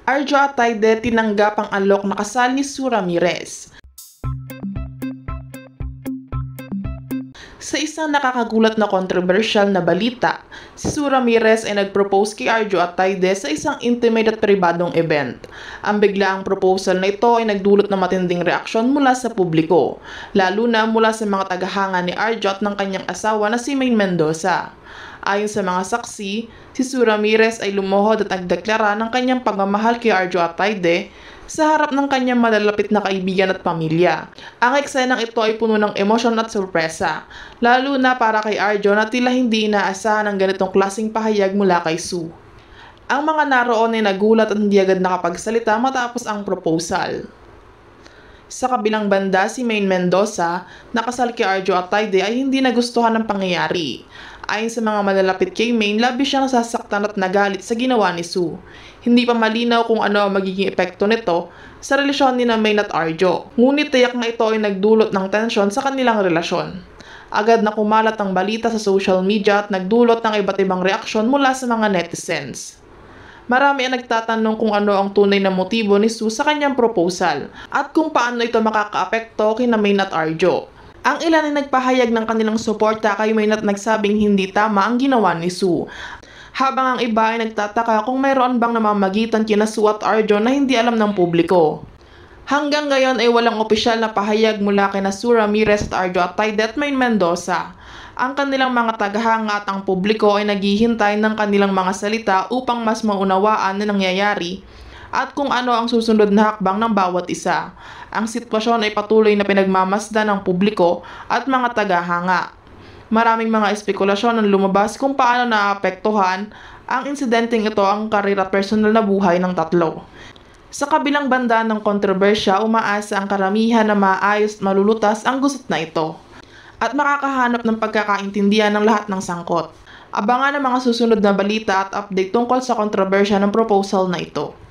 Arjo Atayde tinanggap ang alok na kasal ni Sue Ramirez. Sa isang nakakagulat na kontrobersyal na balita, si Sue Ramirez ay nag-propose kay Arjo Atayde sa isang intimate at pribadong event. Ang biglaang proposal na ito ay nagdulot ng matinding reaksyon mula sa publiko, lalo na mula sa mga tagahanga ni Arjo at ng kanyang asawa na si Maine Mendoza. Ayon sa mga saksi, si Sue Ramirez ay lumuhod at nagdeklara ng kanyang pagmamahal kay Arjo Atayde sa harap ng kanyang malalapit na kaibigan at pamilya. Ang eksenang ito ay puno ng emosyon at sorpresa, lalo na para kay Arjo na tila hindi inaasahan ang ganitong klaseng pahayag mula kay Sue. Ang mga naroon ay nagulat at hindi agad nakapagsalita matapos ang proposal. Sa kabilang banda, si Maine Mendoza, na kasal kay Arjo Atayde, ay hindi nagustuhan ng pangyayari. Ayon sa mga malalapit kay Maine, labis siyang nasasaktan at nagalit sa ginawa ni Sue. Hindi pa malinaw kung ano ang magiging epekto nito sa relasyon ni Maine at Arjo. Ngunit tiyak na ito ay nagdulot ng tensyon sa kanilang relasyon. Agad na kumalat ang balita sa social media at nagdulot ng iba't ibang reaksyon mula sa mga netizens. Marami ang nagtatanong kung ano ang tunay na motibo ni Sue sa kanyang proposal at kung paano ito makakaapekto kina Maine at Arjo. Ang ilan ay nagpahayag ng kanilang suporta kay Maine at nagsabing hindi tama ang ginawa ni Sue. Habang ang iba ay nagtataka kung mayroon bang namamagitan kina Sue at Arjo na hindi alam ng publiko. Hanggang ngayon ay walang opisyal na pahayag mula kina Sue Ramirez at Arjo Atayde at Maine Mendoza. Ang kanilang mga tagahanga at ang publiko ay naghihintay ng kanilang mga salita upang mas maunawaan na nangyayari at kung ano ang susunod na hakbang ng bawat isa. Ang sitwasyon ay patuloy na pinagmamasdan ng publiko at mga tagahanga. Maraming mga espekulasyon ang lumabas kung paano naapektuhan ang insidenteng ito ang karir at personal na buhay ng tatlo. Sa kabilang banda ng kontrobersya, umaasa ang karamihan na maayos at malulutas ang gusot na ito at makakahanap ng pagkakaintindihan ng lahat ng sangkot. Abangan ang mga susunod na balita at update tungkol sa kontrobersya ng proposal na ito.